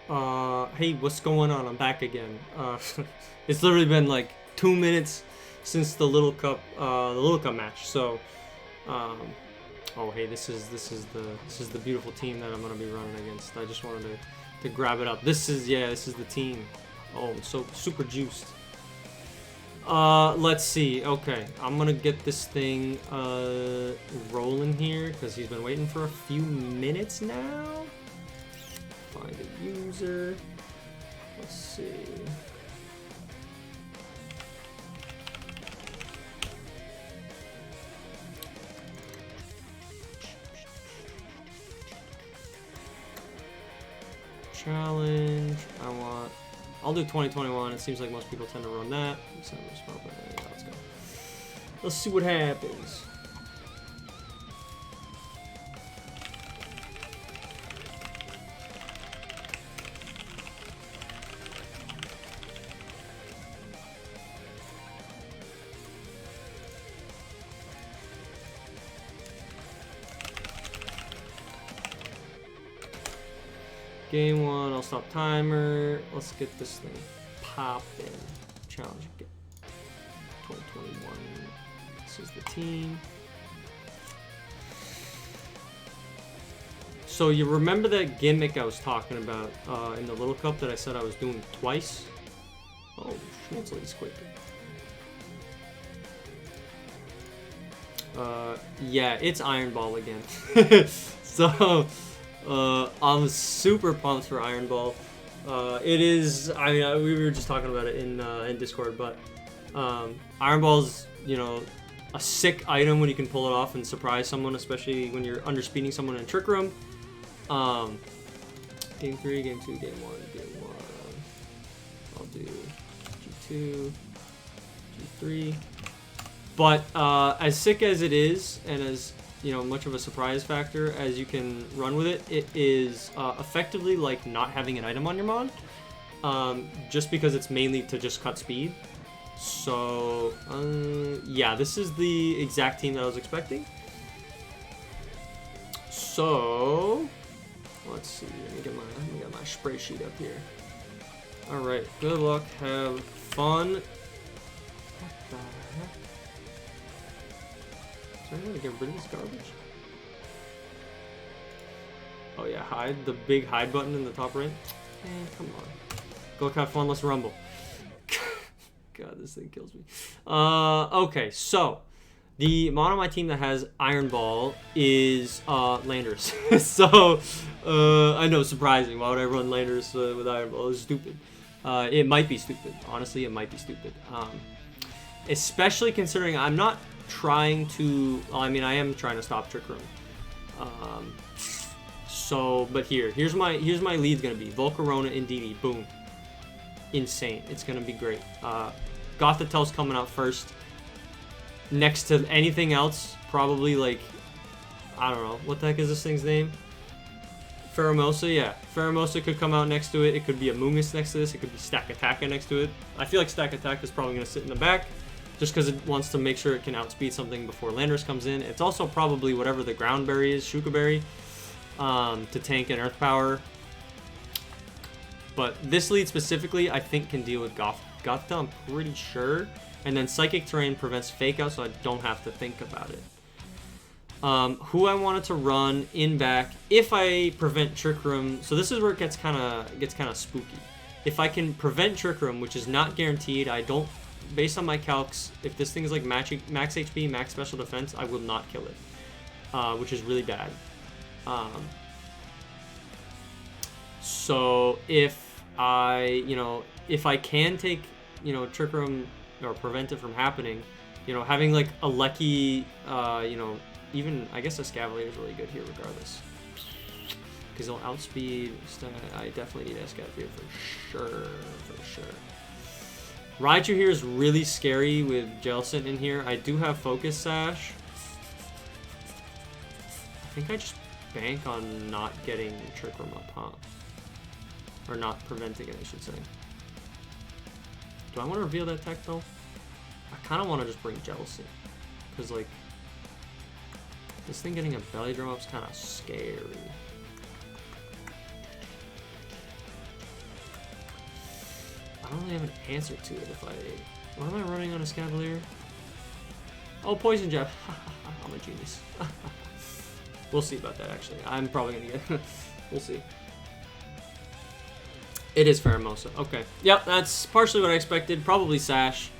Hey, what's going on? I'm back again. It's literally been like 2 minutes since the Little Cup match. So, um, oh hey, this is the beautiful team that I'm gonna be running against. I just wanted to grab it up. This is the team. Oh, I'm so super juiced. Let's see. Okay, I'm gonna get this thing rolling here because he's been waiting for a few minutes now. Find a user. Let's see. Challenge. I'll do 2021. It seems like most people tend to run that. So yeah, let's go. Let's see what happens. Game 1, I'll stop timer. Let's get this thing popping. Challenge again. 2021. This is the team. So you remember that gimmick I was talking about in the Little Cup that I said I was doing twice? Oh, Schnitzler is quick. Yeah, it's Iron Ball again. So... I'm super pumped for Iron Ball. It is. I mean, we were just talking about it in Discord, but Iron Ball's a sick item when you can pull it off and surprise someone, especially when you're underspeeding someone in Trick Room. Game 3, Game 2, Game 1, Game 1. I'll do G2, G3. But as sick as it is, and as much of a surprise factor as you can run with it, it is effectively like not having an item on your mod, just because it's mainly to just cut speed. So yeah, this is the exact team that I was expecting. So let's see. Let me get my spray sheet up here. All right, good luck, have fun. What the heck? Is there any way to get rid of this garbage? Oh yeah, hide. The big hide button in the top right. Come on. Go have fun, let's rumble. God, this thing kills me. Okay, so the mod on my team that has Iron Ball is Landers. So I know, surprising. Why would I run Landers with Iron Ball? It's stupid. It might be stupid. Honestly, it might be stupid. Especially considering I'm not trying to. Well, I mean, I am trying to stop Trick Room. But here's my lead's gonna be Volcarona and DD. Boom, insane. It's gonna be great. Gothatel's coming out first. Next to anything else, probably like I don't know what the heck is this thing's name. Pheromosa, yeah. Pheromosa could come out next to it. It could be a Mungus next to this. It could be Stack Attacka next to it. I feel like Stack Attack is probably gonna sit in the back, just because it wants to make sure it can outspeed something before Landers comes in. It's also probably whatever the ground berry is, Shuka Berry, to tank an Earth Power. But this lead specifically, I think, can deal with Gothita, I'm pretty sure. And then Psychic Terrain prevents Fake Out, so I don't have to think about it. Who I wanted to run in back, if I prevent Trick Room, so this is where it gets kind of spooky. If I can prevent Trick Room, which is not guaranteed, I don't. Based on my calcs, if this thing is like max HP, max special defense, I will not kill it, which is really bad. So if I can take, Trick Room or prevent it from happening, having like a Lecky, even I guess a Scavalier is really good here regardless. Because they'll outspeed. I definitely need Escavalier for sure. Raichu here is really scary with Jellicent in here. I do have Focus Sash. I think I just bank on not getting Trick Room up, huh? Or not preventing it, I should say. Do I want to reveal that tech though? I kind of want to just bring Jellicent. Because like, this thing getting a belly drum up is kind of scary. really have an answer to it if I... What am I running on a Scavalier? Oh, Poison Jab. I'm a genius. We'll see about that, actually. I'm probably going to get... We'll see. It is Pheromosa. Okay. Yep, that's partially what I expected. Probably Sash.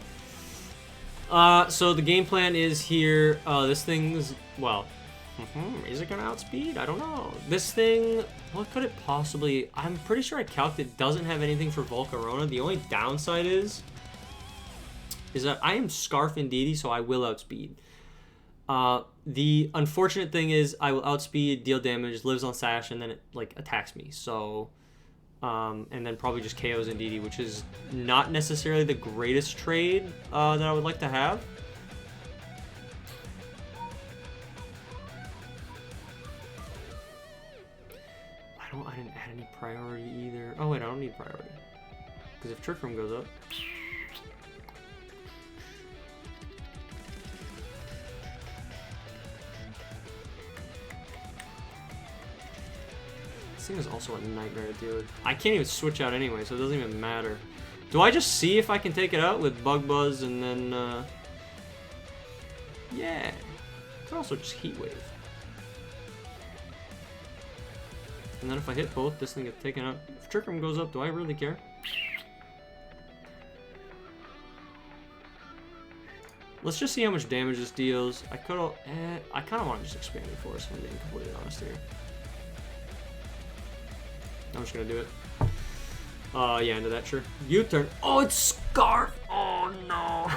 So the game plan is here. This thing's... Well... is it going to outspeed? I don't know. This thing... What could it possibly... I'm pretty sure I calced it doesn't have anything for Volcarona. The only downside is that I am Scarf Indeedee, so I will outspeed. The unfortunate thing is I will outspeed, deal damage, lives on Sash, and then it like attacks me. So, and then probably just KOs Indeedee, which is not necessarily the greatest trade that I would like to have. I didn't add any priority either. Oh wait, I don't need priority. Because if Trick Room goes up... This thing is also a nightmare to deal with. I can't even switch out anyway, so it doesn't even matter. Do I just see if I can take it out with Bug Buzz and then... Yeah. I could also just Heat Wave. And then if I hit both, this thing gets taken out. If Trick Room goes up, do I really care? Let's just see how much damage this deals. I kind of want to just expand it for us, if I'm being completely honest here. I'm just going to do it. Yeah, into that, sure. U-turn. Oh, it's Scarf! Oh, no.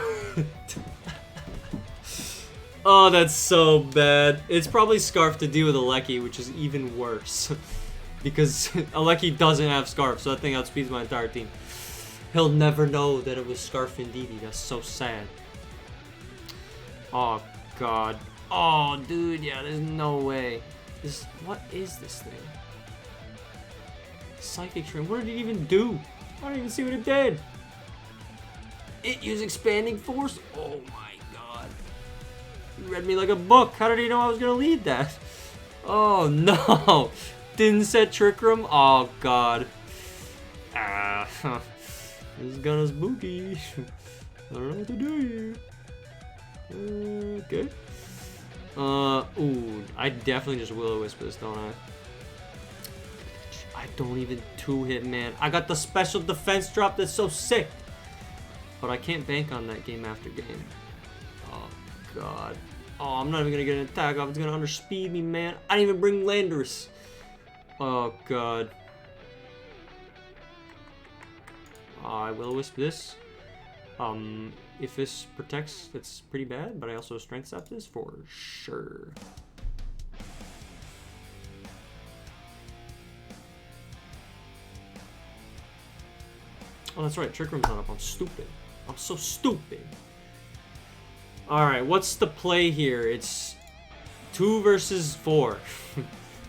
Oh, that's so bad. It's probably Scarf to deal with Alecki, which is even worse. Because Alecki doesn't have Scarf, so that thing outspeeds my entire team. He'll never know that it was Scarf Indeedee. That's so sad. Oh, God. Oh, dude, yeah, there's no way. What is this thing? Psychic Stream. What did it even do? I don't even see what it did. It used Expanding Force? Oh, my God. He read me like a book. How did he know I was going to lead that? Oh, no. Didn't set Trick Room? Oh, God. This is gonna spooky. I don't know what to do here. Okay. Ooh, I definitely just Will-O-Wisp this, don't I? I don't even two-hit, man. I got the special defense drop that's so sick. But I can't bank on that game after game. Oh, God. Oh, I'm not even gonna get an attack off. It's gonna underspeed me, man. I didn't even bring Landorus. Oh, God. I Will-O-Wisp this. If this protects, it's pretty bad, but I also Strength Sap this for sure. Oh, that's right. Trick Room's not up. I'm stupid. I'm so stupid. Alright, what's the play here? It's 2 versus 4.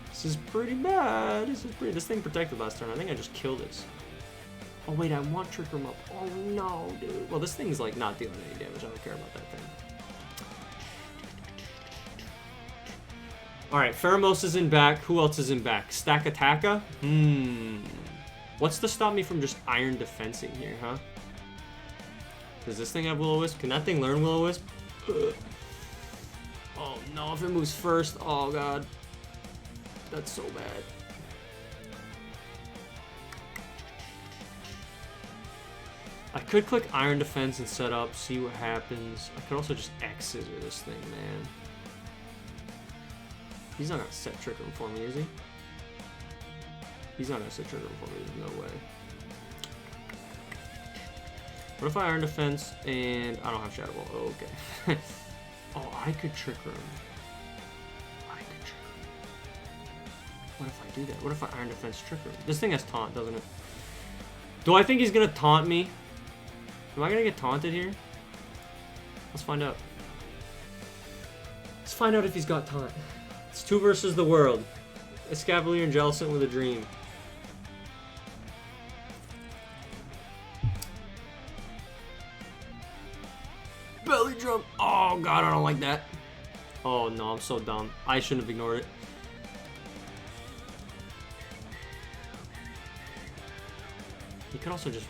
This is pretty bad. This thing protected last turn. I think I just killed this. Oh wait, I want Trick Room up. Oh no, dude. Well, this thing's like not dealing any damage. I don't care about that thing. Alright, Pheromosa's in back. Who else is in back? Stack Attacka? What's to stop me from just Iron Defensing here, huh? Does this thing have Will-O-Wisp? Can that thing learn Will-O-Wisp? Oh no, if it moves first. Oh god. That's so bad. I could click Iron Defense and set up, see what happens. I could also just X-Scissor this thing, man. He's not gonna set Trick Room for me, is he? He's not gonna set Trick Room for me, there's no way. What if I Iron Defense and I don't have Shadow Ball? Oh, okay. Oh, I could Trick Room. What if I do that? What if I Iron Defense Trick Room? This thing has Taunt, doesn't it? Do I think he's gonna taunt me? Am I gonna get taunted here? Let's find out. Let's find out if he's got taunt. It's 2 versus the world. Escavalier and Jellicent with a dream. Belly drum. Oh god, I don't like that. Oh no, I'm so dumb. I shouldn't have ignored it. He could also just...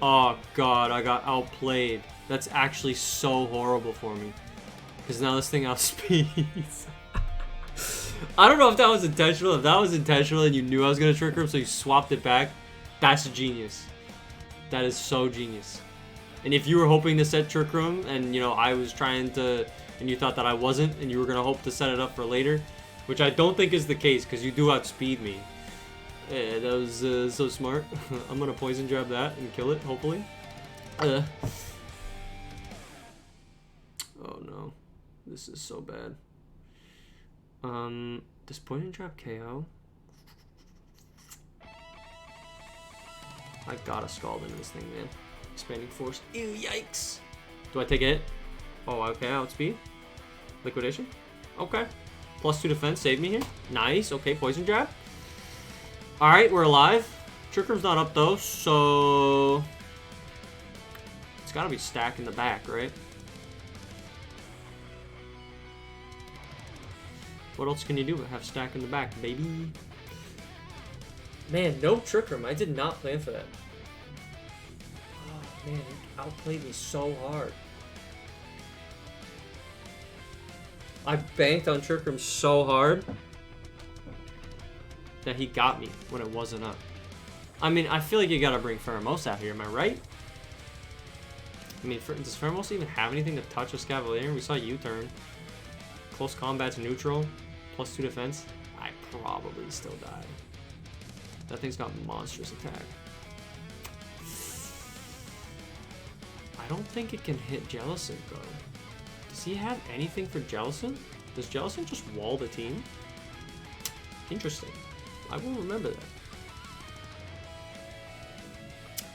Oh, God, I got outplayed. That's actually so horrible for me. Because now this thing outspeeds. I don't know if that was intentional. If that was intentional and you knew I was going to trick room, so you swapped it back, that's genius. That is so genius. And if you were hoping to set trick room and, you know, I was trying to, and you thought that I wasn't, and you were going to hope to set it up for later, which I don't think is the case because you do outspeed me. Yeah, that was so smart. I'm going to poison jab that and kill it, hopefully. Oh no. This is so bad. Does poison jab KO? I gotta scald into this thing, man. Expanding force. Ew, yikes. Do I take a hit? Oh, okay, outspeed. Liquidation. Okay. +2 defense, save me here. Nice. Okay, poison jab. Alright, we're alive. Trick room's not up though, so it's gotta be stack in the back, right? What else can you do but have stack in the back, baby? Man, no trick room. I did not plan for that. Oh, man, he outplayed me so hard. I banked on trick room so hard that he got me when it wasn't up. I mean, I feel like you gotta bring Pheromosa out here, am I right? I mean, does Pheromosa even have anything to touch a Scavalier? We saw U-turn. Close combat's neutral. +2 defense. I probably still die. That thing's got monstrous attack. I don't think it can hit Jellicent, though. Does he have anything for Jellicent? Does Jellicent just wall the team? Interesting. I will remember that.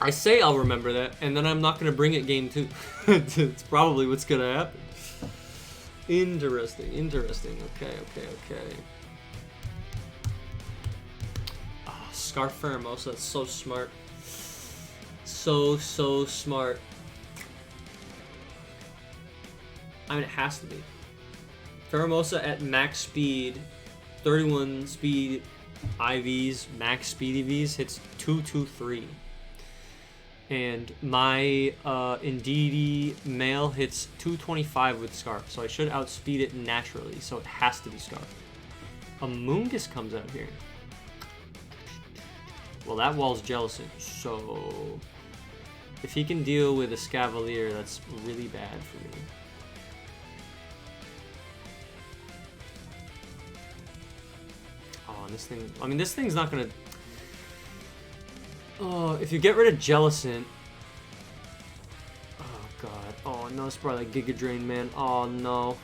I say I'll remember that, and then I'm not going to bring it game 2. It's probably what's going to happen. Interesting, interesting. Okay. Oh, Scarf Pheromosa, that's so smart. So smart. I mean, it has to be. Pheromosa at max speed, 31 speed IVs, max speed EVs, hits 223. And my Indeedee male hits 225 with Scarf, so I should outspeed it naturally, so it has to be Scarf. A Moongus comes out here. Well, that wall's Jellicent, so if he can deal with a Scavalier, that's really bad for me. Oh, and this thing, I mean, this thing's not gonna... Oh, if you get rid of Jellicent... Oh, God. Oh, no, it's probably like Giga Drain, man. Oh, no.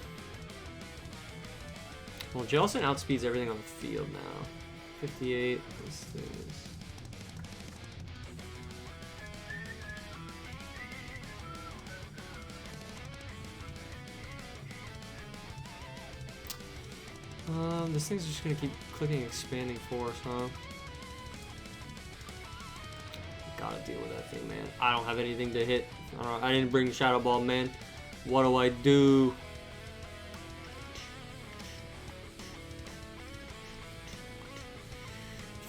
Well, Jellicent outspeeds everything on the field now. 58. This is... This thing's just gonna keep clicking expanding force, huh? Gotta deal with that thing, man. I don't have anything to hit. I didn't bring Shadow Ball, man. What do I do?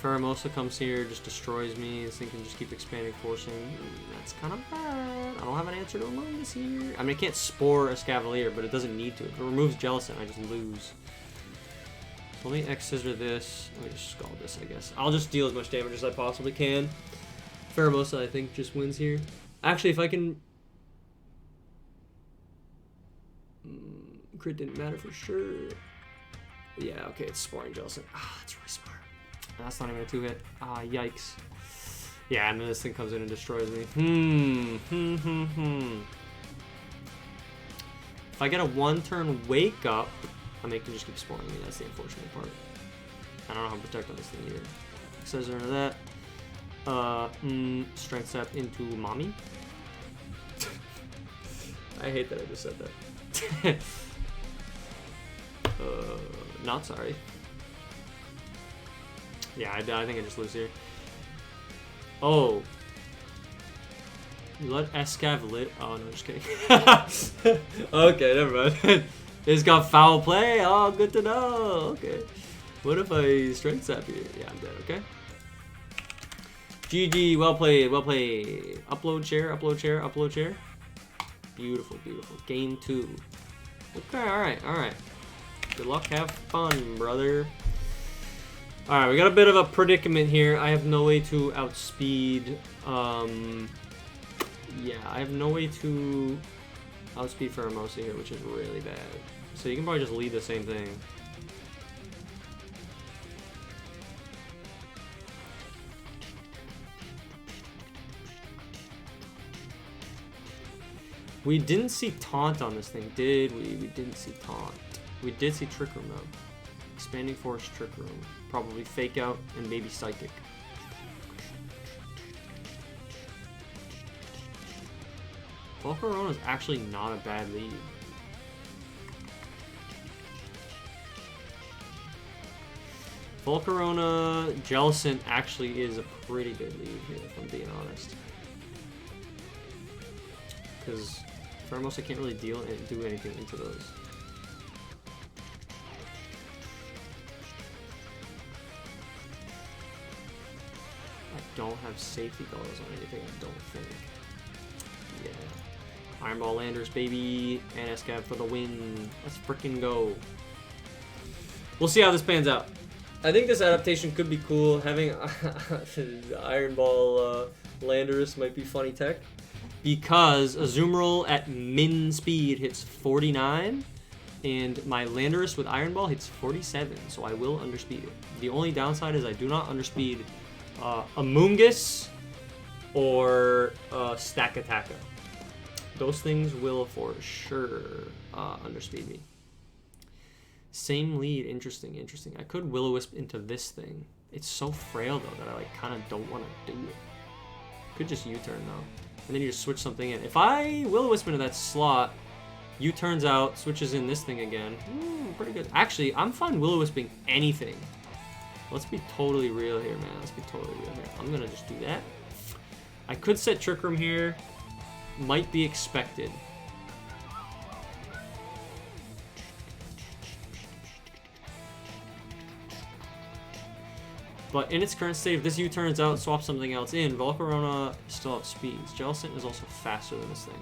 Pheromosa comes here, just destroys me. This thing can just keep expanding, forcing. That's kind of bad. I don't have an answer to Amogus here. I mean, I can't Spore a Scavalier, but it doesn't need to. If it removes Jellicent, I just lose. So let me X-Scissor this. Let me just Scald this, I guess. I'll just deal as much damage as I possibly can. Pheromosa, I think, just wins here. Actually, if I can... Crit didn't matter for sure. Yeah, okay, it's Sporing Jellicent. Ah, that's really smart. That's not even a 2-hit. Ah, yikes. Yeah, and then this thing comes in and destroys me. If I get a 1-turn Wake Up, I mean, it can just keep Sporing me. That's the unfortunate part. I don't know how to protect on this thing either. Scissor into that. Strength Step into Mommy. I hate that I just said that. Not sorry. Yeah, I think I just lose here. Oh. You let Escav lit. Oh, no, just kidding. Okay, never mind. It's got foul play. Oh, good to know. Okay. What if I strength zap here? Yeah, I'm dead, okay? GG, well played, well played. Upload share, upload share, upload share. Beautiful, beautiful. Game 2. Okay, alright, alright. Good luck, have fun, brother. Alright, we got a bit of a predicament here. I have no way to outspeed, yeah, I have no way to outspeed Pheromosa here, which is really bad. So you can probably just lead the same thing. We didn't see Taunt on this thing, did we? We didn't see Taunt. We did see Trick Room, though. Expanding Force, Trick Room. Probably Fake Out, and maybe Psychic. Volcarona is actually not a bad lead. Volcarona, Jellicent actually is a pretty good lead here, if I'm being honest. Because Pheromosa can't really deal and do anything into those. I don't have safety goggles on anything, I don't think. Yeah. Iron Ball Landers, baby. And Escav for the win. Let's freaking go. We'll see how this pans out. I think this adaptation could be cool. Having Iron Ball Landers might be funny tech. Because Azumarill at min speed hits 49, and my Landorus with Iron Ball hits 47, so I will underspeed it. The only downside is I do not underspeed Amoonguss or Stakataka. Those things will for sure underspeed me. Same lead, interesting, interesting. I could Will-O-Wisp into this thing. It's so frail though that I like kind of don't want to do it. Could just U-turn though. And then you just switch something in. If I Will-O-Wisp into that slot, U-turns out, switches in this thing again. Pretty good. Actually, I'm fine Will-O-Wisping anything. Let's be totally real here, man. Let's be totally real here. I'm going to just do that. I could set Trick Room here. Might be expected. But in its current state, if this U-turns out, swap something else in, Volcarona still outspeeds. Jellicent is also faster than this thing.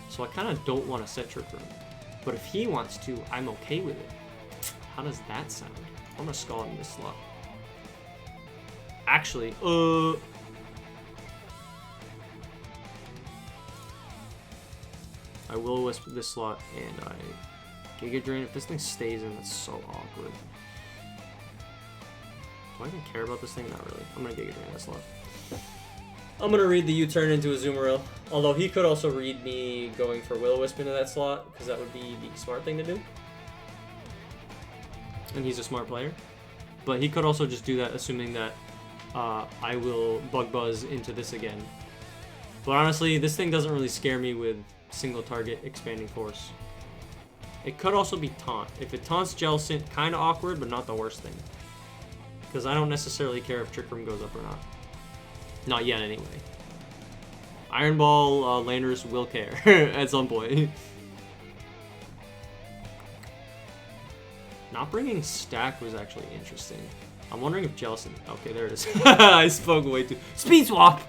So I kind of don't want to set Trick Room. But if he wants to, I'm okay with it. How does that sound? I'm going to Scald in this slot. Actually, I will Wisp this slot and I Giga Drain. If this thing stays in, that's so awkward. Do I even care about this thing? Not really. I'm going to Giga Drain this slot. I'm going to read the U-turn into Azumarill. Although he could also read me going for Will-O-Wisp into that slot, because that would be the smart thing to do. And he's a smart player. But he could also just do that, assuming that I will Bug Buzz into this again. But honestly, this thing doesn't really scare me with single target expanding force. It could also be Taunt. If it taunts Jellicent, kind of awkward, but not the worst thing. Because I don't necessarily care if Trick Room goes up or not. Not yet, anyway. Iron Ball Landers will care at some point. Not bringing Stack was actually interesting. I'm wondering if Jellicent... Okay, there it is. I spoke way too... Speed Swap!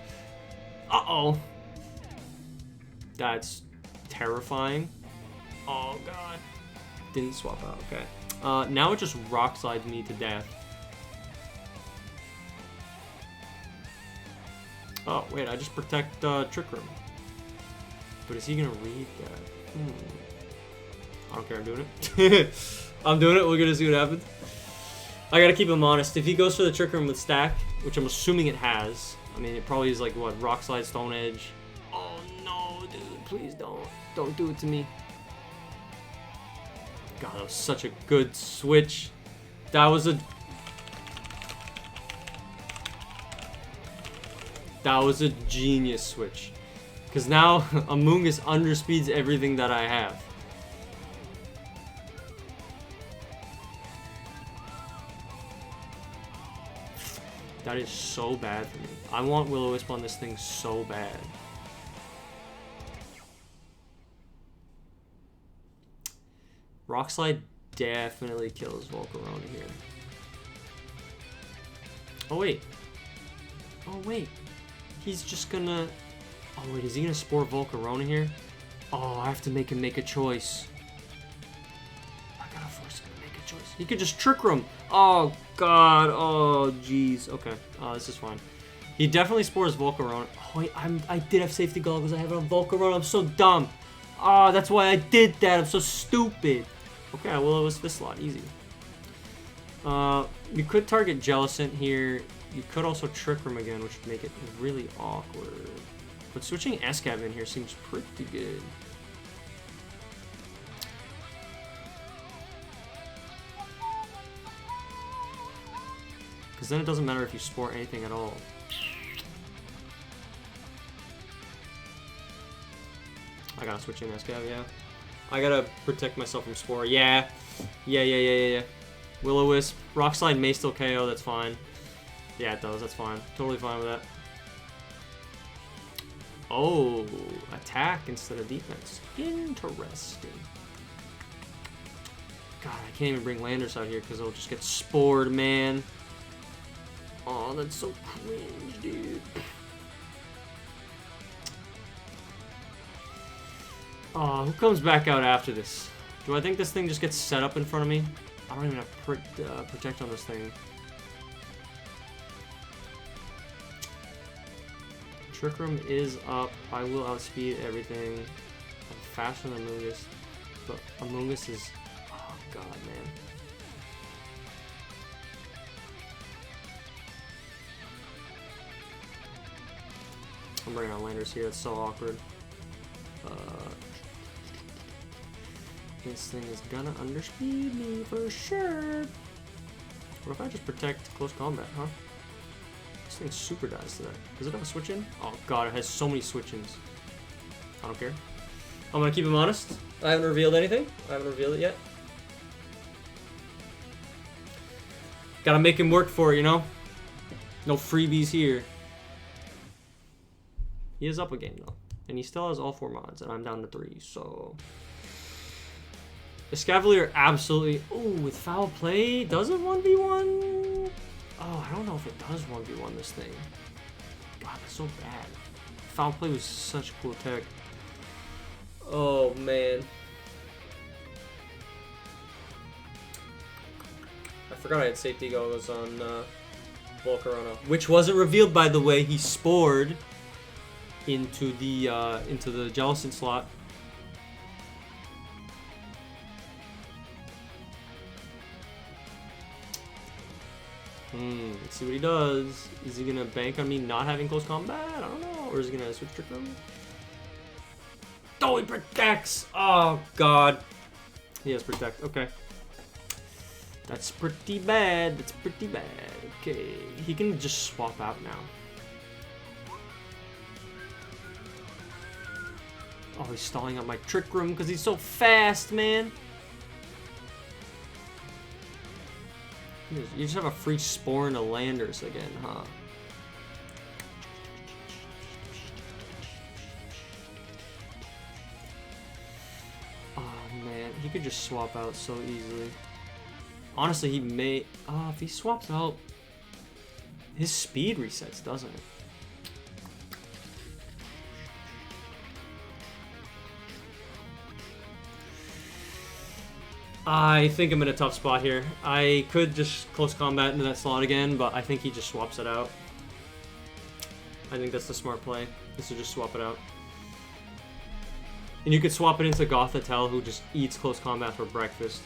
Uh-oh. That's terrifying. Oh, God. Didn't swap out, okay. Now it just Rock Slides me to death. Oh, wait, I just protect Trick Room. But is he going to read that? I don't care, I'm doing it. I'm doing it, we're going to see what happens. I got to keep him honest. If he goes for the Trick Room with Stack, which I'm assuming it has, I mean, it probably is like, what, Rock Slide, Stone Edge. Oh, no, dude, please don't. Don't do it to me. God, that was such a good switch. That was a... That was a genius switch. Because now Amoonguss underspeeds everything that I have. That is so bad for me. I want Will-O-Wisp on this thing so bad. Rock Slide definitely kills Volcarona here. Oh, wait. Oh, wait. He's just gonna... Oh, wait, is he gonna spore Volcarona here? Oh, I have to make him make a choice. I gotta force him to make a choice. He could just Trick Room. Oh, God. Oh, jeez. Okay. This is fine. He definitely spores Volcarona. Oh, wait, I did have safety goggles. I have it on Volcarona. I'm so dumb. Oh, that's why I did that. I'm so stupid. Okay, well, it was this slot. Easy. You could target Jellicent here. You could also Trick Room again, which would make it really awkward. But switching Escav in here seems pretty good. Because then it doesn't matter if you spore anything at all. I gotta switch in Escav, yeah. I gotta protect myself from spore. Yeah. Yeah. Will-O-Wisp. Rock Slide may still KO, that's fine. Yeah, it does, that's fine. Totally fine with that. Oh, attack instead of defense. Interesting. God, I can't even bring Landers out here because it'll just get spored, man. Oh, that's so cringe, dude. Oh, who comes back out after this? Do I think this thing just gets set up in front of me? I don't even have protect on this thing. Trick Room is up. I will outspeed everything. I'm faster than Amoonguss. But Amoonguss is... Oh, God, man. I'm bringing on Landers here. It's so awkward. This thing is gonna underspeed me for sure. What if I just protect close combat, huh? This thing super dies to that. Does it have a switch in? Oh god, it has so many switch-ins. I don't care. I'm gonna keep him honest. I haven't revealed anything. I haven't revealed it yet. Gotta make him work for it, you know? No freebies here. He is up a game though. And he still has all 4 mods, and I'm down to 3, so... Escavalier absolutely... Ooh, with foul play, does it 1v1? Oh, I don't know if it does 1v1 this thing. God, that's so bad. Foul play was such a cool tech. Oh, man. I forgot I had safety goggles on Volcarona. Which wasn't revealed, by the way. He spored into the Jellicent slot. Let's see what he does. Is he gonna bank on me not having close combat? I don't know. Or is he gonna switch Trick Room? Oh, he protects! Oh, God. He has protect. Okay. That's pretty bad. That's pretty bad. Okay. He can just swap out now. Oh, he's stalling out my Trick Room because he's so fast, man. You just have a free spore into Landers again, huh? Oh, man. He could just swap out so easily. Honestly, he may... Oh, if he swaps out... His speed resets, doesn't it? I think I'm in a tough spot here. I could just close combat into that slot again, but I think he just swaps it out. I think that's the smart play, is to just swap it out. And you could swap it into Gothitelle, who just eats close combat for breakfast.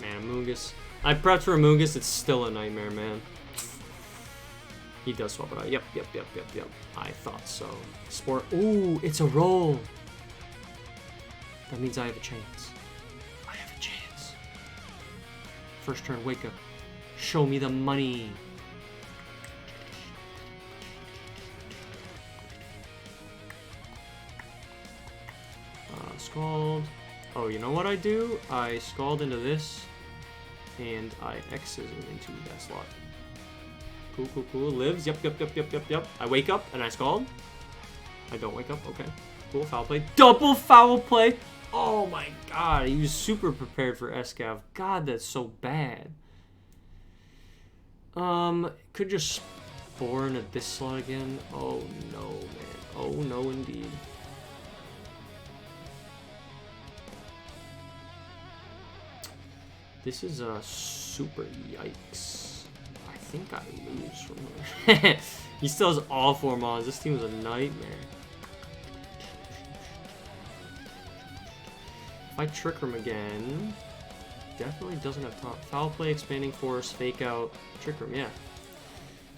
Man, Amoonguss. I prepped for Amoonguss, it's still a nightmare, man. He does swap it out. Yep. I thought so. Sport. Ooh, it's a roll. That means I have a chance. I have a chance. First turn, wake up. Show me the money. Scald. Oh, you know what I do? I Scald into this, and I X's into that slot. Cool. Lives. Yep. I wake up and I Scald. I don't wake up. Okay. Cool. Foul play. Double foul play. Oh my god, he was super prepared for Escav. God, that's so bad. Could just spore into this slot again. Oh no, man. Oh no, indeed. This is a super yikes. I think I lose from her. He still has all 4 mons. This team is a nightmare. If I trick him again, definitely doesn't have time. Foul play, expanding force, fake out, trick him, yeah.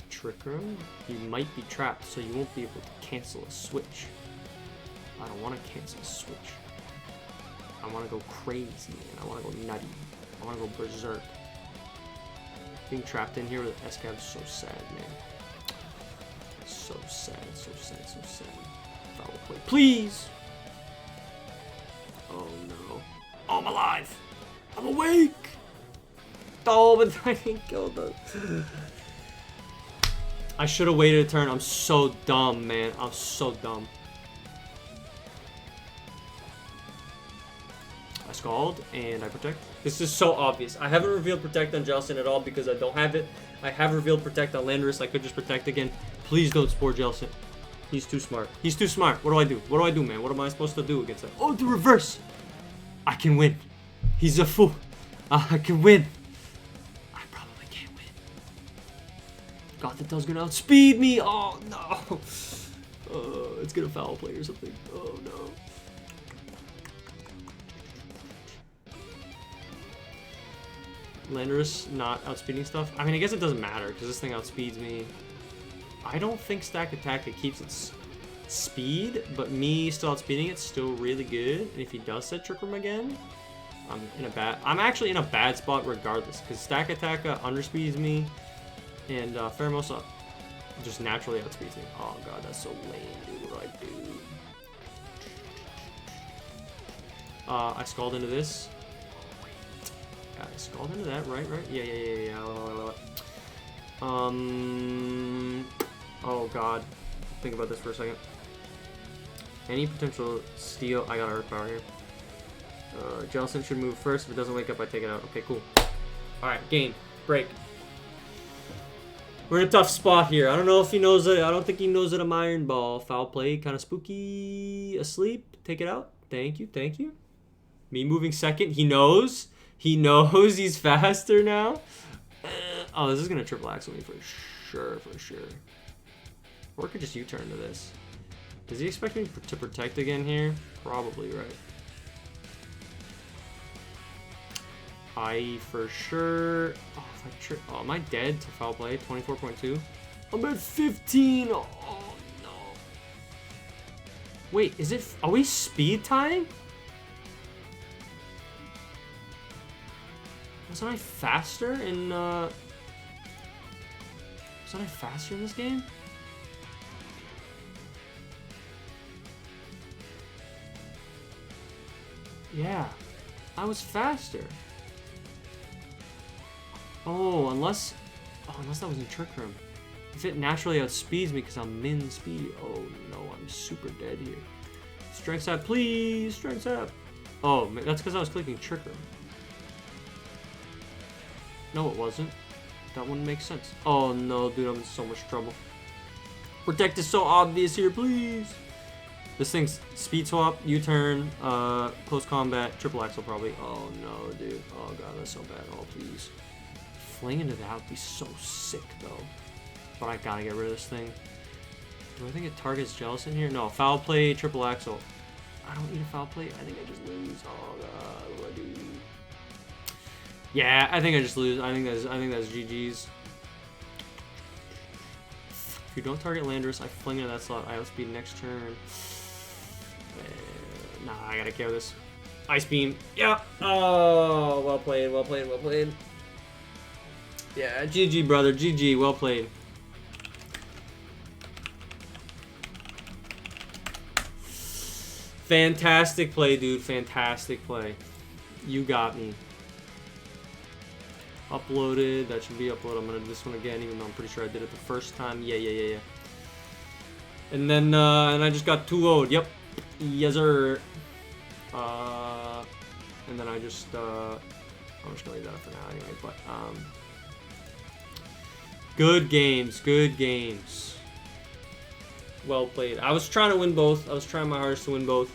Trick him, you might be trapped, so you won't be able to cancel a switch. I don't want to cancel a switch. I want to go crazy, man. I want to go nutty. I want to go berserk. Being trapped in here with Escav is so sad, man. So sad, so sad, so sad. Foul play, please! Oh no. Oh, I'm alive! I'm awake! Oh, but I didn't kill them. I should have waited a turn. I'm so dumb, man. I'm so dumb. I scald and I protect. This is so obvious. I haven't revealed protect on Jellicent at all because I don't have it. I have revealed protect on Landorus. I could just protect again. Please don't spore Jellicent. He's too smart. He's too smart. What do I do? What do I do, man? What am I supposed to do against that? Oh, the reverse. I can win. He's a fool. I can win. I probably can't win. God, that does gonna outspeed me. Oh, no. It's gonna foul play or something. Oh, no. Landorus not outspeeding stuff. I mean, I guess it doesn't matter because this thing outspeeds me. I don't think Stack Attack it keeps its speed, but me still outspeeding it's still really good. And if he does set Trick Room again, I'm actually in a bad spot regardless because Stack Attack underspeeds me, and Pheromosa just naturally outspeeds me. Oh god, that's so lame, dude. What do I do? I scald into this. Yeah, I scald into that, right? Yeah. Oh god. Think about this for a second. Any potential steal? I got Earth Power here. Jellicent should move first. If it doesn't wake up, I take it out. Okay, cool. Alright, game. Break. We're in a tough spot here. I don't know if he knows it. I don't think he knows that I'm Iron Ball. Foul play. Kind of spooky. Asleep. Take it out. Thank you. Thank you. Me moving second. He knows. He knows he's faster now. Oh, this is going to triple axle me for sure. For sure. Or I could just U-turn to this. Does he expect me to protect again here? Probably, right? I for sure. Oh, if I trip. Oh, am I dead to foul play? 24.2. I'm at 15. Oh no. Wait, is it? Are we speed tying? Wasn't I faster in? Wasn't I faster in this game? Yeah, I was faster. Oh, unless that was in Trick Room. If it naturally outspeeds me because I'm min speed. Oh no, I'm super dead here. Strength up, please. Strength up. Oh, that's because I was clicking Trick Room. No, it wasn't. That wouldn't make sense. Oh no, dude, I'm in so much trouble. Protect is so obvious here, please. This thing's speed swap, U-turn, close combat, triple axle probably. Oh no, dude. Oh god, that's so bad. Oh please. Fling into that would be so sick though. But I gotta get rid of this thing. Do I think it targets Jellicent here? No, foul play, triple axle. I don't need a foul play. I think I just lose. Oh god, what do I do? Yeah, I think I just lose. I think that's GG's. If you don't target Landorus, I fling into that slot. I outspeed next turn. Nah, I gotta kill this. Ice beam. Yeah. Oh, well played. Well played. Well played. Yeah, GG, brother. GG. Well played. Fantastic play, dude. Fantastic play. You got me. Uploaded. That should be uploaded. I'm gonna do this one again, even though I'm pretty sure I did it the first time. Yeah. And then, and I just got 2-0'd. Yep. Yes, sir. And then I just, I'm just gonna leave that up for now anyway, but, good games, good games. Well played. I was trying to win both. I was trying my hardest to win both.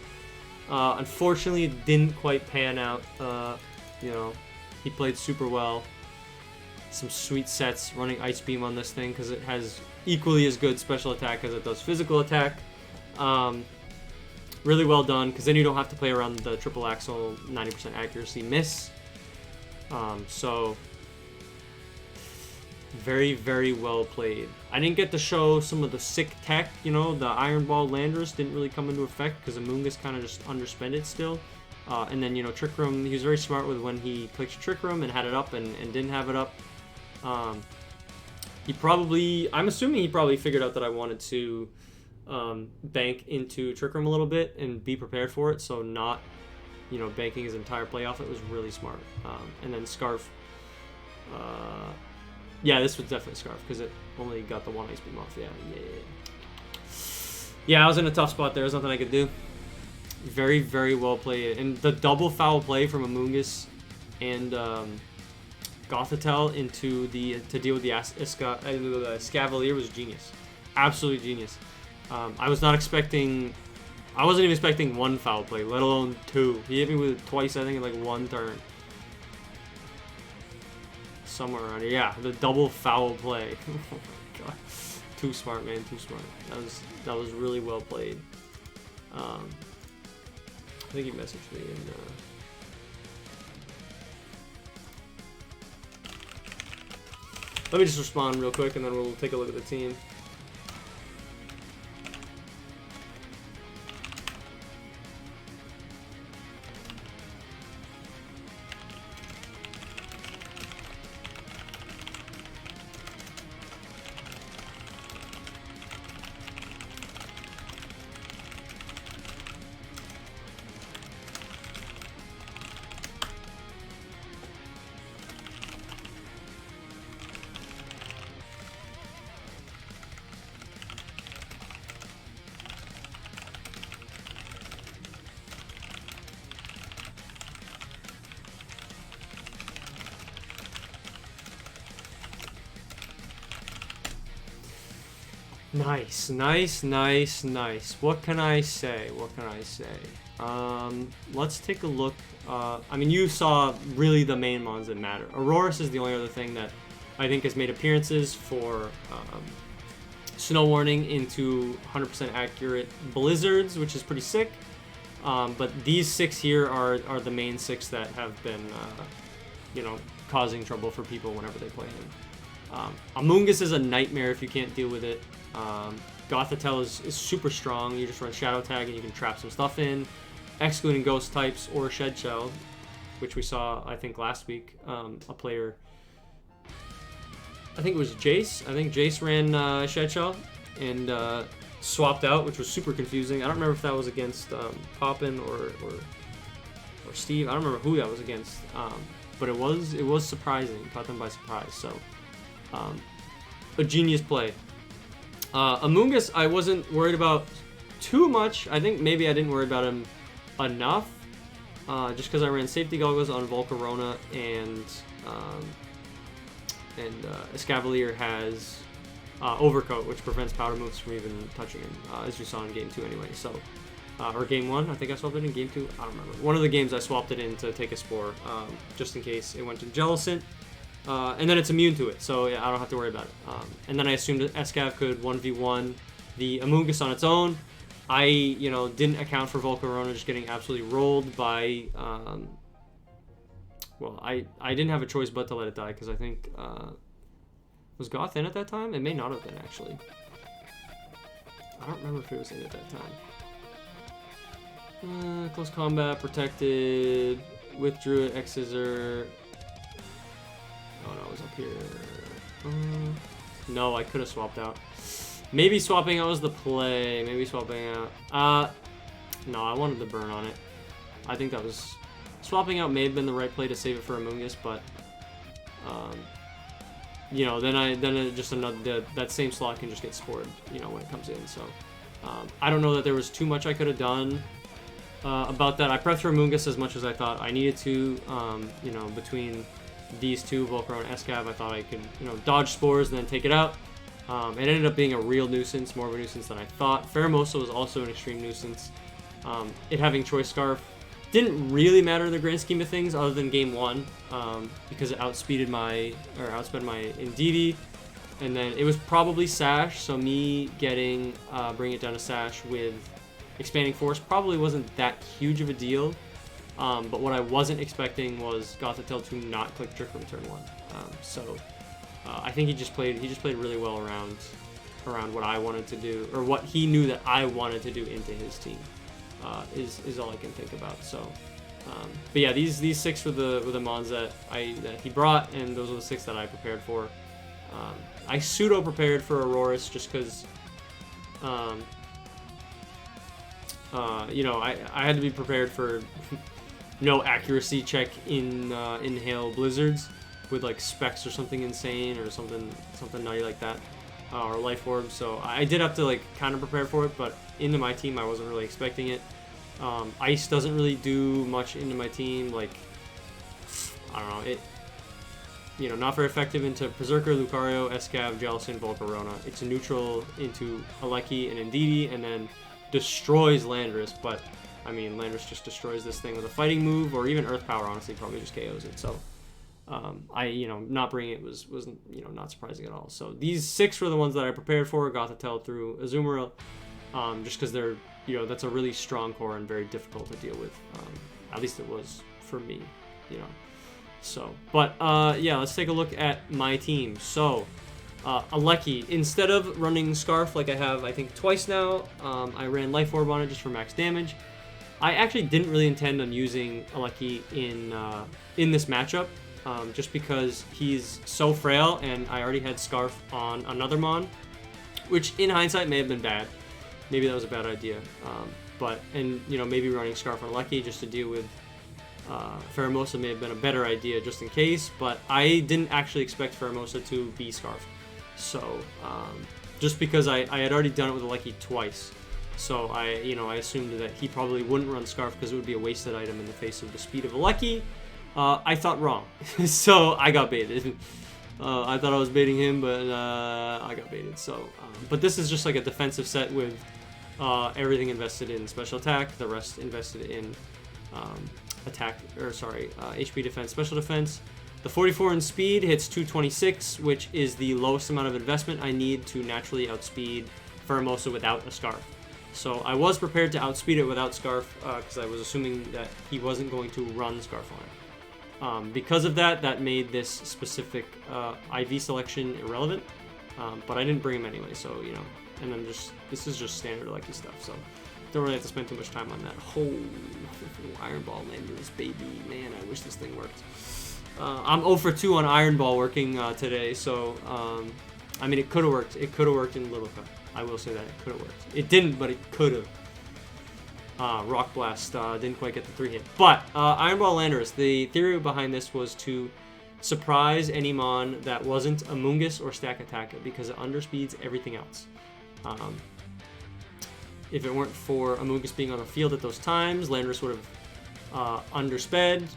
Unfortunately, it didn't quite pan out. You know, he played super well. Some sweet sets running Ice Beam on this thing because it has equally as good special attack as it does physical attack. Really well done because then you don't have to play around the triple axle 90% accuracy miss. So very, very well played. I didn't get to show some of the sick tech, you know, the Iron Ball Landorus didn't really come into effect because Amoonguss kind of just underspent it still. And then, you know, Trick Room, he was very smart with when he clicked Trick Room and had it up and didn't have it up. He probably, I'm assuming he probably figured out that I wanted to bank into Trick Room a little bit and be prepared for it, so not, you know, banking his entire play off it was really smart. And then Scarf, yeah, this was definitely Scarf because it only got the one Ice Beam off. Yeah, I was in a tough spot there. There's nothing I could do. Very, very well played. And the double foul play from Amoonguss and Gothitelle into the to deal with the Scavalier was genius. Absolutely genius. I wasn't even expecting one foul play, let alone two. He hit me with it twice, I think, in like one turn. Somewhere around here. Yeah, the double foul play. Oh my god. Too smart, man. Too smart. That was really well played. I think he messaged me and let me just respond real quick and then we'll take a look at the team. Nice, nice, nice, nice. What can I say? What can I say? Let's take a look. I mean, you saw really the main mons that matter. Aurorus is the only other thing that I think has made appearances for Snow Warning into 100% accurate Blizzards, which is pretty sick. But these 6 here are the main 6 that have been, you know, causing trouble for people whenever they play him. Amoonguss is a nightmare if you can't deal with it. Gothitelle is super strong. You just run Shadow Tag and you can trap some stuff in, excluding Ghost types or Shed Shell, which we saw, I think, last week. A player, I think it was Jace. I think Jace ran Shed Shell and swapped out, which was super confusing. I don't remember if that was against Poppin or Steve. I don't remember who that was against, but it was surprising. Caught them by surprise. So a genius play. Amoonguss, I wasn't worried about too much. I think maybe I didn't worry about him enough, just because I ran safety goggles on Volcarona and Escavalier has Overcoat, which prevents powder moves from even touching him, as you saw in Game 2 anyway. So, or Game 1, I think I swapped it in Game 2. I don't remember. One of the games I swapped it in to take a Spore, just in case it went to Jellicent. And then it's immune to it, so yeah, I don't have to worry about it. And then I assumed that Escav could 1v1 the Amoonguss on its own. I, you know, didn't account for Volcarona just getting absolutely rolled by... well, I didn't have a choice but to let it die, because I think... was Goth in at that time? It may not have been, actually. I don't remember if it was in at that time. Close combat, protected, withdrew it, X-Scissor... Oh no, it was up here. No, I could have swapped out. Maybe swapping out was the play. Maybe swapping out. No, I wanted to burn on it. I think that was... Swapping out may have been the right play to save it for Amoonguss, but... you know, that same slot can just get scored, you know, when it comes in. So, I don't know that there was too much I could have done. about that. I prepped for Amoonguss as much as I thought I needed to. You know, between these two, Volcarona and Escav, I thought I could, you know, dodge spores and then take it out. It ended up being a real nuisance, more of a nuisance than I thought. Pheromosa was also an extreme nuisance. It having Choice Scarf didn't really matter in the grand scheme of things, other than game 1, because it outsped my Indeedee, and then it was probably Sash. So me getting bring it down to Sash with Expanding Force probably wasn't that huge of a deal. But what I wasn't expecting was Gothitelle to not click Trick Room turn 1. So I think he just played really well around what I wanted to do, or what he knew that I wanted to do into his team. Is all I can think about. So, but yeah, these 6 were the mons that he brought, and those were the 6 that I prepared for. I pseudo prepared for Auroras just because, you know, I had to be prepared for no accuracy check in Hail Blizzards with like specs or something insane or something nutty like that, or Life Orb. So I did have to like kind of prepare for it, but into my team I wasn't really expecting it. Ice doesn't really do much into my team. Like, I don't know, it, you know, not very effective into Berserker, Lucario, Escav, Jellicent, Volcarona. It's neutral into Aleki and Indeedee, and then destroys Landorus. But I mean, Landorus just destroys this thing with a fighting move, or even Earth Power, honestly, probably just KOs it. So you know, not bringing it was you know, not surprising at all. So these 6 were the ones that I prepared for. Gothitelle through Azumarill, just because they're, you know, that's a really strong core and very difficult to deal with. At least it was for me, you know. So, but yeah, let's take a look at my team. So, Aleki, instead of running Scarf like I have, I think twice now, I ran Life Orb on it just for max damage. I actually didn't really intend on using Aleki in this matchup, just because he's so frail, and I already had Scarf on another Mon, which in hindsight may have been bad. Maybe that was a bad idea. And you know, maybe running Scarf on Aleki just to deal with Pheromosa may have been a better idea just in case, but I didn't actually expect Pheromosa to be Scarf. So, just because I had already done it with Aleki twice, so I assumed that he probably wouldn't run Scarf because it would be a wasted item in the face of the speed of Aleki. I thought wrong, so I got baited. I thought I was baiting him, but I got baited. So, but this is just like a defensive set with everything invested in special attack, the rest invested in HP defense, special defense. The 44 in speed hits 226, which is the lowest amount of investment I need to naturally outspeed Pheromosa without a Scarf. So I was prepared to outspeed it without Scarf, because I was assuming that he wasn't going to run Scarf on it. Because of that, that made this specific IV selection irrelevant, but I didn't bring him anyway, so, you know, and then this is just standard Lucky stuff, so don't really have to spend too much time on that. Oh, Iron Ball Landorus, baby. Man, I wish this thing worked. I'm 0 for 2 on Iron Ball working today, so, I mean, it could have worked. It could have worked in Little Cup. I will say that. It could have worked. It didn't, but it could have. Rock Blast didn't quite get the 3 hit. But Iron Ball Landorus, the theory behind this was to surprise any Mon that wasn't Amoonguss or Stack Attack, because it underspeeds everything else. If it weren't for Amoonguss being on the field at those times, Landorus would have undersped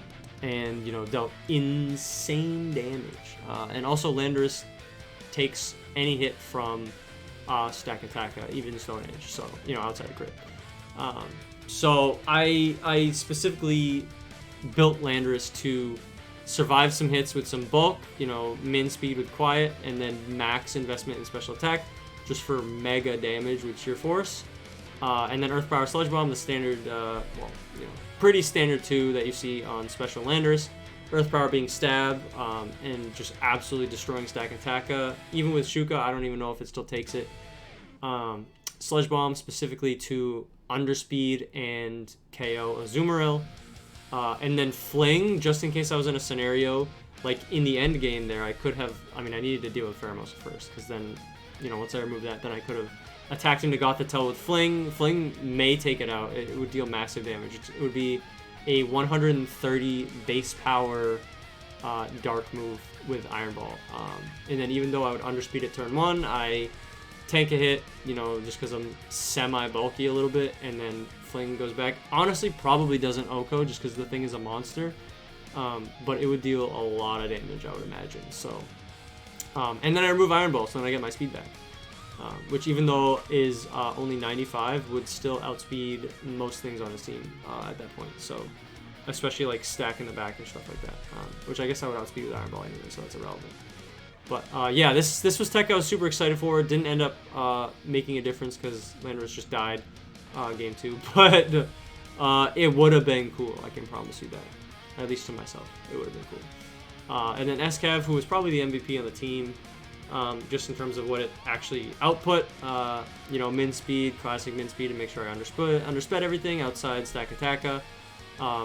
and, you know, dealt insane damage. And also Landorus takes any hit from Stack Attack, even Stone Edge, so, you know, outside of crit. So I specifically built Landorus to survive some hits with some bulk, you know, min speed with quiet, and then max investment in special attack just for mega damage with sheer force. And then Earth Power Sludge Bomb, the standard, well, you know, pretty standard 2 that you see on special Landorus. Earth Power being stab, and just absolutely destroying Stack Attack. Even with Shuka, I don't even know if it still takes it. Sludge Bomb specifically to underspeed and KO Azumarill. And then Fling, just in case I was in a scenario, like in the end game there, I could have, I mean, I needed to deal with Pheromosa first, because then, you know, once I removed that, then I could have attacked him to Gothitelle with Fling. Fling may take it out. It would deal massive damage. It would be a 130 base power dark move with Iron Ball. And then even though I would underspeed it turn 1, I tank a hit, you know, just because I'm semi-bulky a little bit, and then Flame goes back. Honestly, probably doesn't OHKO just because the thing is a monster. But it would deal a lot of damage, I would imagine. So, and then I remove Iron Ball, so then I get my speed back. Which, even though is only 95, would still outspeed most things on his team at that point. So, especially like stack in the back and stuff like that. Which I guess I would outspeed with Iron Ball anyway, so that's irrelevant. But yeah, this was tech I was super excited for. It didn't end up making a difference because Landorus just died game 2. But it would have been cool, I can promise you that. At least to myself, it would have been cool. And then SCAV, who was probably the MVP on the team, just in terms of what it actually output. You know, min speed, classic min speed to make sure I undersped everything outside stack attacka.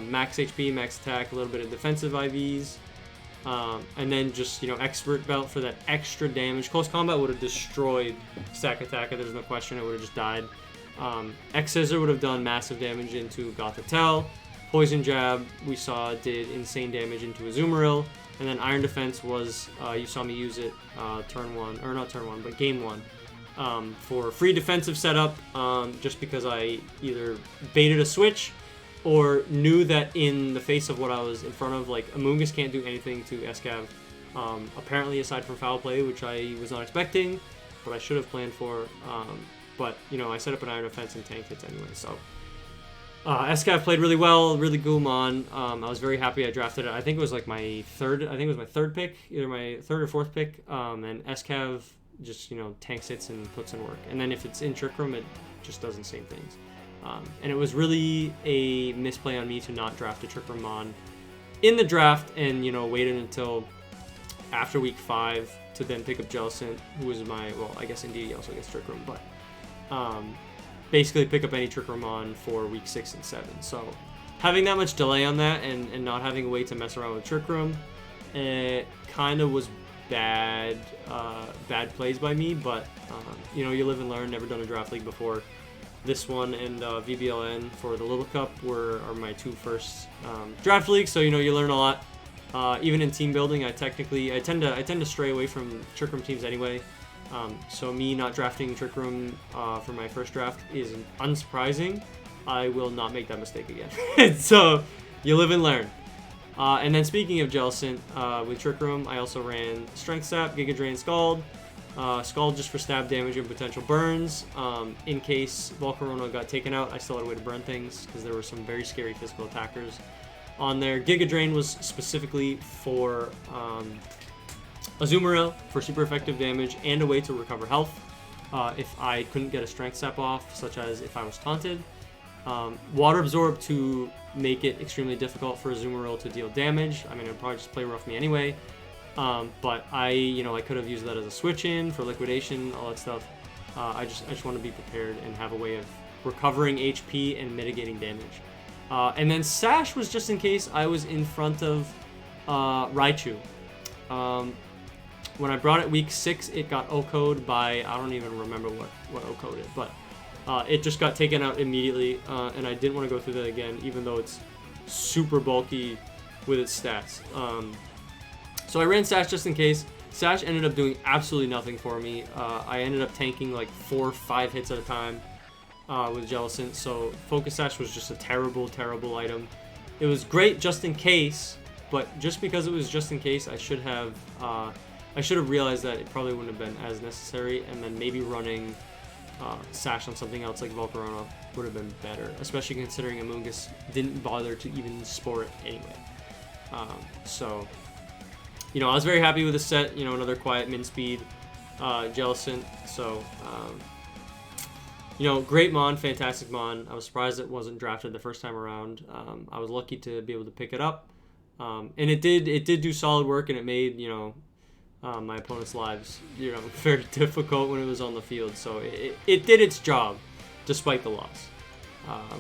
Max HP, max attack, a little bit of defensive IVs. And then just, you know, expert belt for that extra damage. Close combat would have destroyed stack attacka, there's no question, it would have just died. X Scissor would have done massive damage into Gothitelle. Poison Jab, we saw, did insane damage into Azumarill. And then Iron Defense was, you saw me use it turn 1, or not turn 1, but game 1. For free defensive setup, just because I either baited a switch or knew that in the face of what I was in front of, like, Amoonguss can't do anything to SCAV, apparently aside from foul play, which I was not expecting, but I should have planned for. But, you know, I set up an Iron Defense and tanked it anyway, so. SCAV played really well, really cool mon. I was very happy I drafted it. I think it was like my third pick, either my third or fourth pick. And SCAV just, you know, tanks hits and puts in work. And then if it's in Trick Room, it just does insane things. And it was really a misplay on me to not draft a Trick Room mon in the draft and, you know, waited until after week 5 to then pick up Jellicent, who was my, well, I guess indeed he also gets Trick Room, but basically pick up any Trick Room on for week 6 and 7. So having that much delay on that and not having a way to mess around with Trick Room, it kind of was bad plays by me, but you know, you live and learn. Never done a draft league before. This one and VBL-N for the Little Cup are my 2 first draft leagues, so you know, you learn a lot. Even in team building, I tend to stray away from Trick Room teams anyway. So me not drafting Trick Room for my first draft is unsurprising. I will not make that mistake again. So you live and learn. And then speaking of Jellicent, with Trick Room, I also ran Strength Sap, Giga Drain, Scald. Scald just for stab damage and potential burns. In case Volcarona got taken out, I still had a way to burn things because there were some very scary physical attackers on there. Giga Drain was specifically for Azumarill for super effective damage and a way to recover health if I couldn't get a Strength Sap off, such as if I was taunted. Water Absorb to make it extremely difficult for Azumarill to deal damage. I mean, it would probably just play rough me anyway. But I could have used that as a switch in for liquidation, all that stuff. I just want to be prepared and have a way of recovering HP and mitigating damage. And then Sash was just in case I was in front of Raichu. When I brought it week 6, it got OHKO'd by, I don't even remember what OHKO'd it, but it just got taken out immediately, and I didn't want to go through that again, even though it's super bulky with its stats. So I ran Sash just in case. Sash ended up doing absolutely nothing for me. I ended up tanking like 4 or 5 hits at a time with Jellicent, so Focus Sash was just a terrible, terrible item. It was great just in case, but just because it was just in case, I should have realized that it probably wouldn't have been as necessary, and then maybe running Sash on something else like Volcarona would have been better, especially considering Amoonguss didn't bother to even spore it anyway. So, you know, I was very happy with the set. You know, another quiet min speed Jellicent. So, you know, great mon, fantastic mon. I was surprised it wasn't drafted the first time around. I was lucky to be able to pick it up, and it did do solid work, and it made, you know, my opponent's lives, you know, very difficult when it was on the field. So it did its job, despite the loss.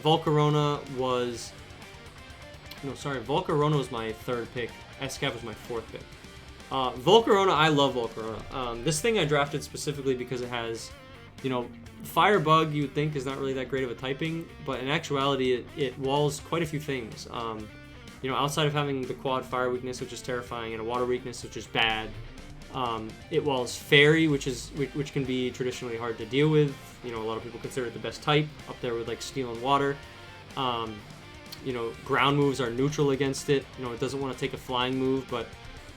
Volcarona was my 3rd pick. SCAV was my 4th pick. Volcarona, I love Volcarona. This thing I drafted specifically because it has, you know, Firebug you would think is not really that great of a typing, but in actuality it walls quite a few things. You know, outside of having the quad fire weakness, which is terrifying, and a water weakness, which is bad, it walls Fairy, which can be traditionally hard to deal with. You know, a lot of people consider it the best type, up there with like Steel and Water. You know, ground moves are neutral against it. You know, it doesn't want to take a flying move, but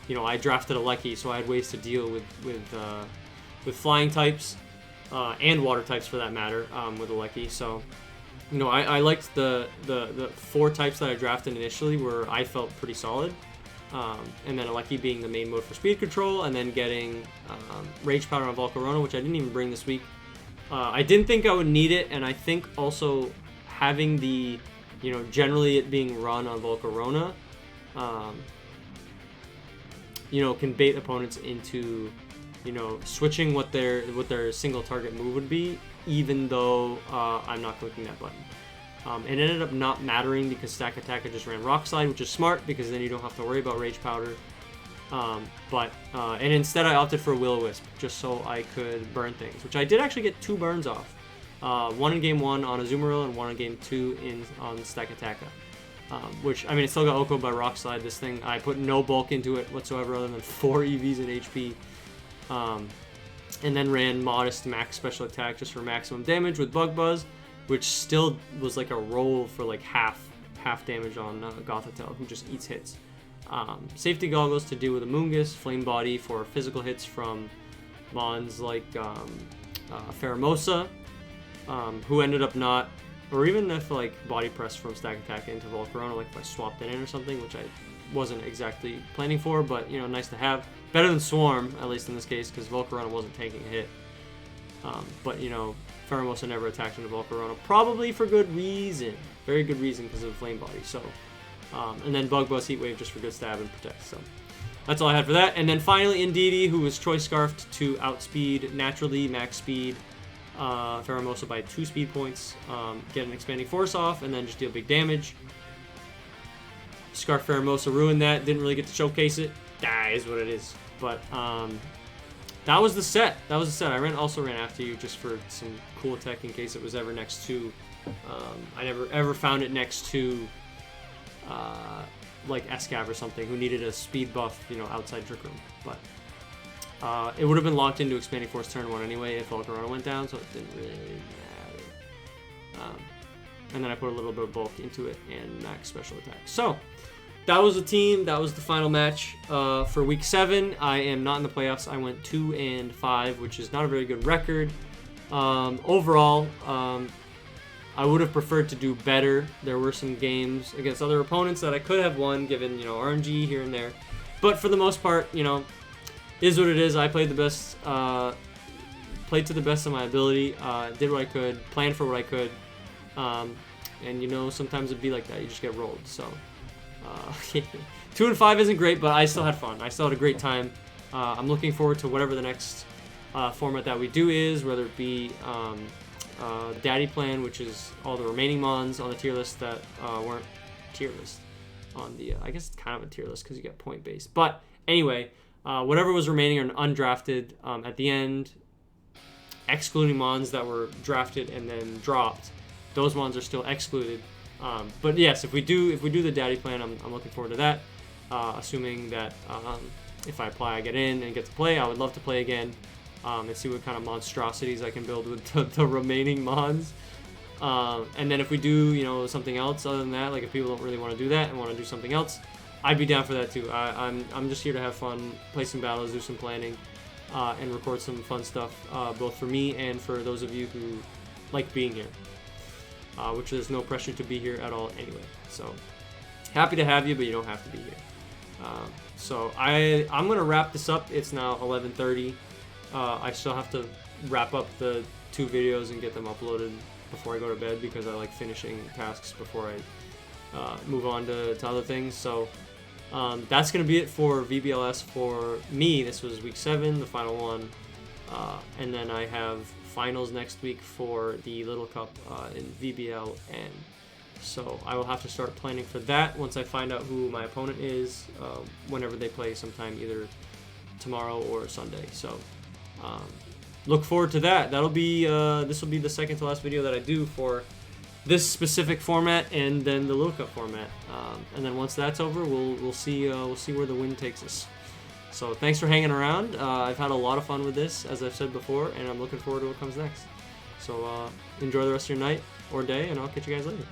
you know, I drafted a Lecky, so I had ways to deal with flying types and water types for that matter with a Lecky. So, you know, I liked the 4 types that I drafted initially, where I felt pretty solid. And then a Lecky being the main mode for speed control, and then getting Rage Powder on Volcarona, which I didn't even bring this week. I didn't think I would need it, and I think also having the, you know, generally it being run on Volcarona, you know, can bait opponents into, you know, switching what their single target move would be, even though I'm not clicking that button. It ended up not mattering because Stack Attack just ran Rock Slide, which is smart because then you don't have to worry about Rage Powder. And instead I opted for Will-O-Wisp just so I could burn things, which I did actually get 2 burns off. 1 in game 1 on Azumarill and 1 in game 2 on Stack Attacka. Which, I mean, it still got Oko by Rock Slide. This thing, I put no bulk into it whatsoever other than 4 EVs and HP. And then ran Modest Max Special Attack just for maximum damage with Bug Buzz, which still was like a roll for like half damage on Gothitelle, who just eats hits. Safety Goggles to deal with Amoonguss, Flame Body for physical hits from mons like Pheromosa, who ended up not, or even if like Body Press from Stack Attack into Volcarona, like if I swapped it in or something, which I wasn't exactly planning for, but you know, nice to have. Better than Swarm, at least in this case, because Volcarona wasn't taking a hit. But you know, Pheromosa never attacked into Volcarona, probably for good reason. Very good reason because of Flame Body. So, and then Bug Buzz, Heat Wave just for good stab and protect. So that's all I had for that. And then finally, Indeedee, who was Choice Scarfed to outspeed naturally, max speed Pheromosa by 2 speed points, get an Expanding Force off, and then just deal big damage. Scarf Pheromosa ruined that. Didn't really get to showcase it. That is what it is. But that was the set. That was the set. I also ran after you just for some cool tech in case it was ever next to. I never ever found it next to like Escav or something who needed a speed buff, you know, outside Trick Room. But it would have been locked into Expanding Force turn 1 anyway if Volcarona went down, so it didn't really matter. And then I put a little bit of bulk into it and max special attack. So that was the team. That was the final match for week 7. I am not in the playoffs. I went 2-5, which is not a very good record. Overall, I would have preferred to do better. There were some games against other opponents that I could have won, given, you know, RNG here and there. But for the most part, you know, is what it is. I played the best, played to the best of my ability, did what I could, planned for what I could, and you know, sometimes it'd be like that. You just get rolled. So 2-5 isn't great, but I still had fun. I still had a great time. I'm looking forward to whatever the next format that we do is, whether it be Daddy Plan, which is all the remaining mons on the tier list that weren't tier list on the, I guess it's kind of a tier list because you get point based. But anyway, whatever was remaining are undrafted at the end, excluding mons that were drafted and then dropped. Those mons are still excluded. But yes, if we do the Daddy Plan, I'm looking forward to that. Assuming that if I apply, I get in and get to play. I would love to play again and see what kind of monstrosities I can build with the remaining mons. And then if we do, you know, something else other than that, like if people don't really want to do that and want to do something else, I'd be down for that too. I'm just here to have fun, play some battles, do some planning, and record some fun stuff, both for me and for those of you who like being here. Which there's no pressure to be here at all anyway. So happy to have you, but you don't have to be here. So I'm gonna wrap this up. It's now 11:30. I still have to wrap up the 2 videos and get them uploaded before I go to bed because I like finishing tasks before I move on to other things. So that's gonna be it for VBL-S for me. This was week 7, the final one, and then I have finals next week for the Little Cup in VBL-N. So I will have to start planning for that once I find out who my opponent is, whenever they play, sometime either tomorrow or Sunday. So look forward to that. That'll be this will be the second to last video that I do for this specific format, and then the Little Cup format. And then once that's over, we'll see where the wind takes us. So thanks for hanging around. I've had a lot of fun with this, as I've said before, and I'm looking forward to what comes next. So enjoy the rest of your night or day, and I'll catch you guys later.